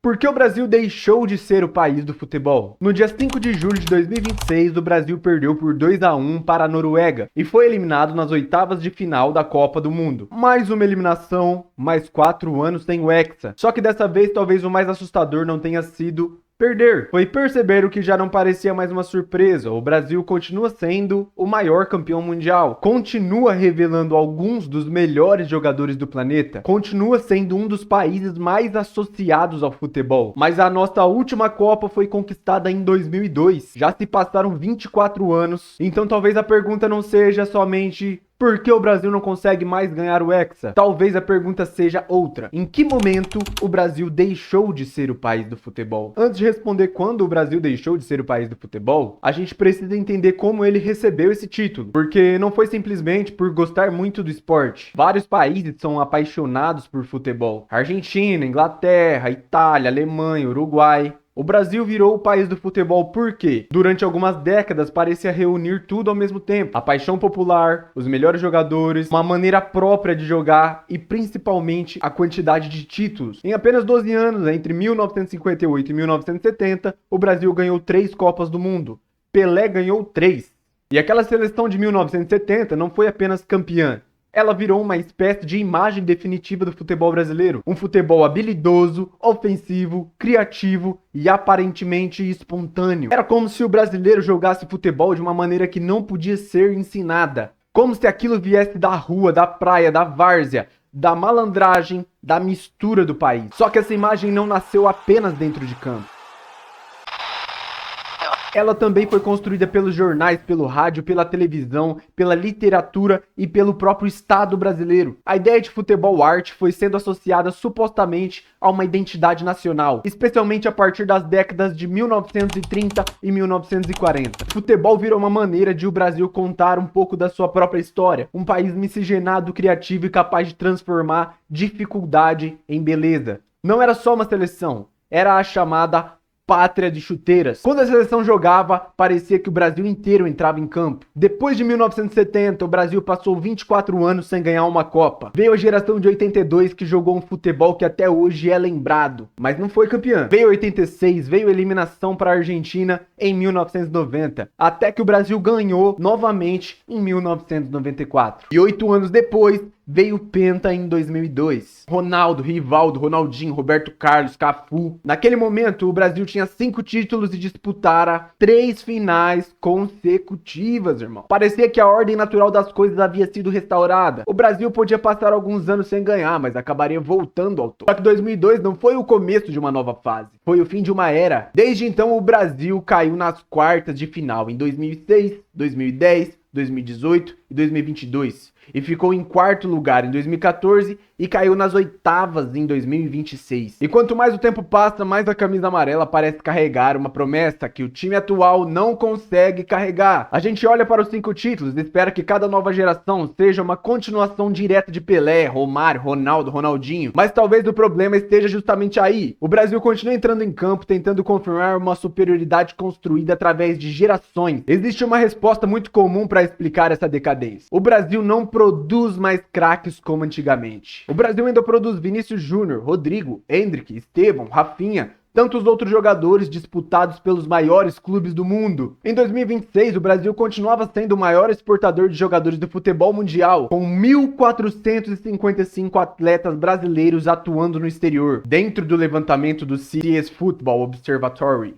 Por que o Brasil deixou de ser o país do futebol? No dia 5 de julho de 2026, o Brasil perdeu por 2-1 para a Noruega e foi eliminado nas oitavas de final da Copa do Mundo. Mais uma eliminação, mais 4 anos sem o Hexa. Só que dessa vez talvez o mais assustador não tenha sido perder. Foi perceber o que já não parecia mais uma surpresa. O Brasil continua sendo o maior campeão mundial. Continua revelando alguns dos melhores jogadores do planeta. Continua sendo um dos países mais associados ao futebol. Mas a nossa última Copa foi conquistada em 2002. Já se passaram 24 anos. Então talvez a pergunta não seja somente: por que o Brasil não consegue mais ganhar o Hexa? Talvez a pergunta seja outra. Em que momento o Brasil deixou de ser o país do futebol? Antes de responder quando o Brasil deixou de ser o país do futebol, a gente precisa entender como ele recebeu esse título. Porque não foi simplesmente por gostar muito do esporte. Vários países são apaixonados por futebol. Argentina, Inglaterra, Itália, Alemanha, Uruguai. O Brasil virou o país do futebol porque, durante algumas décadas, parecia reunir tudo ao mesmo tempo. A paixão popular, os melhores jogadores, uma maneira própria de jogar e, principalmente, a quantidade de títulos. Em apenas 12 anos, entre 1958 e 1970, o Brasil ganhou 3 Copas do Mundo. Pelé ganhou 3. E aquela seleção de 1970 não foi apenas campeã. Ela virou uma espécie de imagem definitiva do futebol brasileiro. Um futebol habilidoso, ofensivo, criativo e aparentemente espontâneo. Era como se o brasileiro jogasse futebol de uma maneira que não podia ser ensinada. Como se aquilo viesse da rua, da praia, da várzea, da malandragem, da mistura do país. Só que essa imagem não nasceu apenas dentro de campo. Ela também foi construída pelos jornais, pelo rádio, pela televisão, pela literatura e pelo próprio Estado brasileiro. A ideia de futebol arte foi sendo associada supostamente a uma identidade nacional, especialmente a partir das décadas de 1930 e 1940. O futebol virou uma maneira de o Brasil contar um pouco da sua própria história, um país miscigenado, criativo e capaz de transformar dificuldade em beleza. Não era só uma seleção, era a chamada pátria de chuteiras. Quando a seleção jogava, parecia que o Brasil inteiro entrava em campo. Depois de 1970, o Brasil passou 24 anos sem ganhar uma Copa. Veio a geração de 82 que jogou um futebol que até hoje é lembrado, mas não foi campeã. Veio 86, veio a eliminação para a Argentina em 1990, até que o Brasil ganhou novamente em 1994. E 8 anos depois, veio o Penta em 2002. Ronaldo, Rivaldo, Ronaldinho, Roberto Carlos, Cafu. Naquele momento, o Brasil tinha 5 títulos e disputara 3 finais consecutivas, irmão. Parecia que a ordem natural das coisas havia sido restaurada. O Brasil podia passar alguns anos sem ganhar, mas acabaria voltando ao topo. Só que 2002 não foi o começo de uma nova fase. Foi o fim de uma era. Desde então, o Brasil caiu nas quartas de final em 2006, 2010, 2018 e 2022. E ficou em 4º lugar em 2014 e caiu nas oitavas em 2026. E quanto mais o tempo passa, mais a camisa amarela parece carregar uma promessa que o time atual não consegue carregar. A gente olha para os 5 títulos e espera que cada nova geração seja uma continuação direta de Pelé, Romário, Ronaldo, Ronaldinho. Mas talvez o problema esteja justamente aí. O Brasil continua entrando em campo tentando confirmar uma superioridade construída através de gerações. Existe uma resposta muito comum para explicar essa decadência. O Brasil não produz mais craques como antigamente. O Brasil ainda produz Vinícius Júnior, Rodrigo, Endrick, Estevão, Rafinha, tantos outros jogadores disputados pelos maiores clubes do mundo. Em 2026, o Brasil continuava sendo o maior exportador de jogadores do futebol mundial, com 1.455 atletas brasileiros atuando no exterior, dentro do levantamento do CS Football Observatory.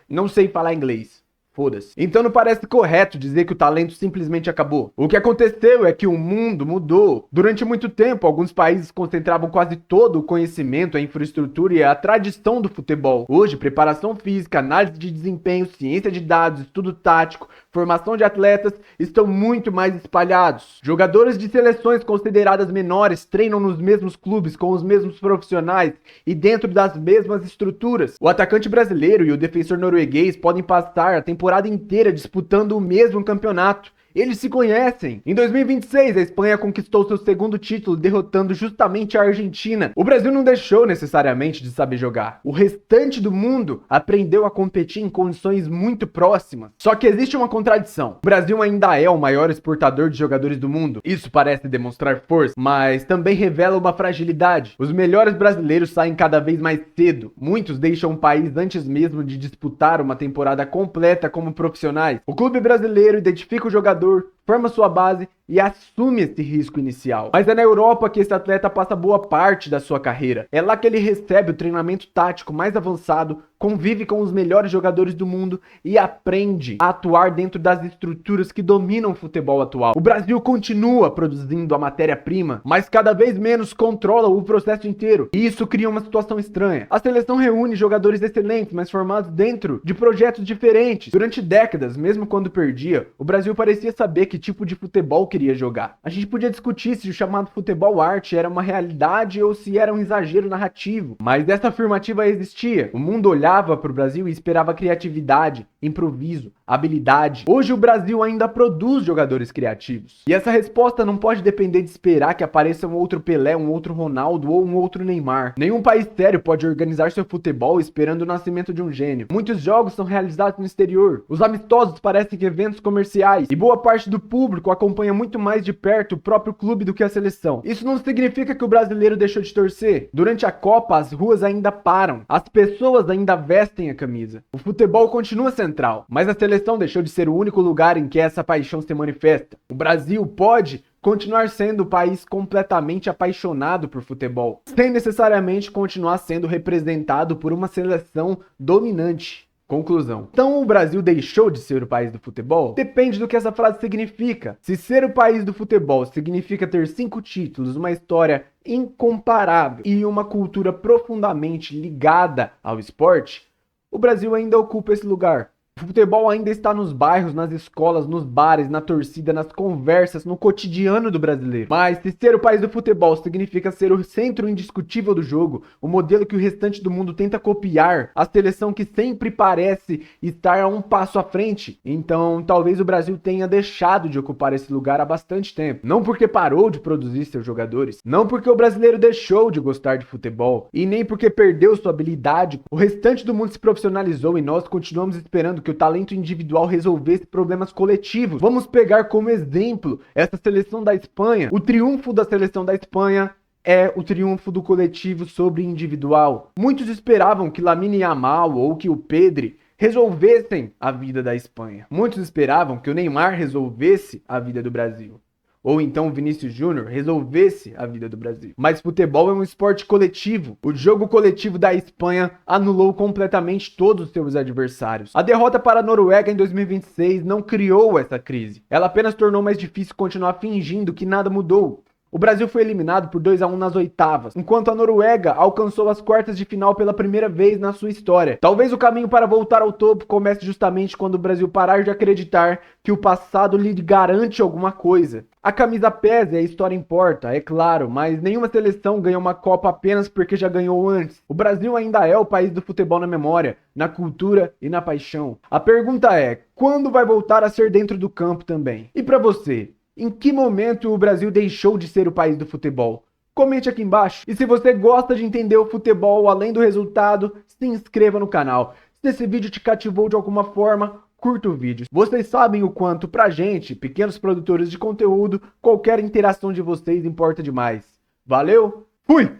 Não sei falar inglês. Foda-se. Então não parece correto dizer que o talento simplesmente acabou. O que aconteceu é que o mundo mudou. Durante muito tempo, alguns países concentravam quase todo o conhecimento, a infraestrutura e a tradição do futebol. Hoje, preparação física, análise de desempenho, ciência de dados, estudo tático, formação de atletas estão muito mais espalhados. Jogadores de seleções consideradas menores treinam nos mesmos clubes com os mesmos profissionais e dentro das mesmas estruturas. O atacante brasileiro e o defensor norueguês podem passar a temporada inteira disputando o mesmo campeonato Eles se conhecem. Em 2026, a Espanha conquistou seu segundo título, derrotando justamente a Argentina. O Brasil não deixou necessariamente de saber jogar. O restante do mundo aprendeu a competir em condições muito próximas. Só que existe uma contradição. O Brasil ainda é o maior exportador de jogadores do mundo. Isso parece demonstrar força, mas também revela uma fragilidade. Os melhores brasileiros saem cada vez mais cedo. Muitos deixam o país antes mesmo de disputar uma temporada completa como profissionais. O clube brasileiro identifica o jogador, forma sua base e assume esse risco inicial. Mas é na Europa que esse atleta passa boa parte da sua carreira. É lá que ele recebe o treinamento tático mais avançado, convive com os melhores jogadores do mundo e aprende a atuar dentro das estruturas que dominam o futebol atual. O Brasil continua produzindo a matéria-prima, mas cada vez menos controla o processo inteiro. E isso cria uma situação estranha. A seleção reúne jogadores excelentes, mas formados dentro de projetos diferentes. Durante décadas, mesmo quando perdia, o Brasil parecia saber que tipo de futebol queria jogar. A gente podia discutir se o chamado futebol arte era uma realidade ou se era um exagero narrativo, mas essa afirmativa existia. O mundo olhava para o Brasil e esperava criatividade, improviso, habilidade. Hoje o Brasil ainda produz jogadores criativos. E essa resposta não pode depender de esperar que apareça um outro Pelé, um outro Ronaldo ou um outro Neymar. Nenhum país sério pode organizar seu futebol esperando o nascimento de um gênio. Muitos jogos são realizados no exterior. Os amistosos parecem eventos comerciais e boa parte do público acompanha muito mais de perto o próprio clube do que a seleção. Isso não significa que o brasileiro deixou de torcer. Durante a Copa, as ruas ainda param. As pessoas ainda vestem a camisa. O futebol continua central, mas a seleção deixou de ser o único lugar em que essa paixão se manifesta. O Brasil pode continuar sendo o país completamente apaixonado por futebol, sem necessariamente continuar sendo representado por uma seleção dominante. Conclusão. Então o Brasil deixou de ser o país do futebol? Depende do que essa frase significa. Se ser o país do futebol significa ter 5 títulos, uma história incomparável e uma cultura profundamente ligada ao esporte, o Brasil ainda ocupa esse lugar. O futebol ainda está nos bairros, nas escolas, nos bares, na torcida, nas conversas, no cotidiano do brasileiro. Mas se ser o país do futebol significa ser o centro indiscutível do jogo, o modelo que o restante do mundo tenta copiar, a seleção que sempre parece estar a um passo à frente, então talvez o Brasil tenha deixado de ocupar esse lugar há bastante tempo. Não porque parou de produzir seus jogadores, não porque o brasileiro deixou de gostar de futebol, e nem porque perdeu sua habilidade. O restante do mundo se profissionalizou e nós continuamos esperando que o talento individual resolvesse problemas coletivos. Vamos pegar como exemplo essa seleção da Espanha. O triunfo da seleção da Espanha é o triunfo do coletivo sobre individual. Muitos esperavam que Lamine Yamal ou que o Pedri resolvessem a vida da Espanha. Muitos esperavam que o Neymar resolvesse a vida do Brasil. Ou então o Vinícius Júnior resolvesse a vida do Brasil. Mas futebol é um esporte coletivo. O jogo coletivo da Espanha anulou completamente todos os seus adversários. A derrota para a Noruega em 2026 não criou essa crise. Ela apenas tornou mais difícil continuar fingindo que nada mudou. O Brasil foi eliminado por 2-1 nas oitavas, enquanto a Noruega alcançou as quartas de final pela primeira vez na sua história. Talvez o caminho para voltar ao topo comece justamente quando o Brasil parar de acreditar que o passado lhe garante alguma coisa. A camisa pesa e a história importa, é claro, mas nenhuma seleção ganha uma Copa apenas porque já ganhou antes. O Brasil ainda é o país do futebol na memória, na cultura e na paixão. A pergunta é, quando vai voltar a ser dentro do campo também? E para você? Em que momento o Brasil deixou de ser o país do futebol? Comente aqui embaixo. E se você gosta de entender o futebol além do resultado, se inscreva no canal. Se esse vídeo te cativou de alguma forma, curta o vídeo. Vocês sabem o quanto pra gente, pequenos produtores de conteúdo, qualquer interação de vocês importa demais. Valeu, fui!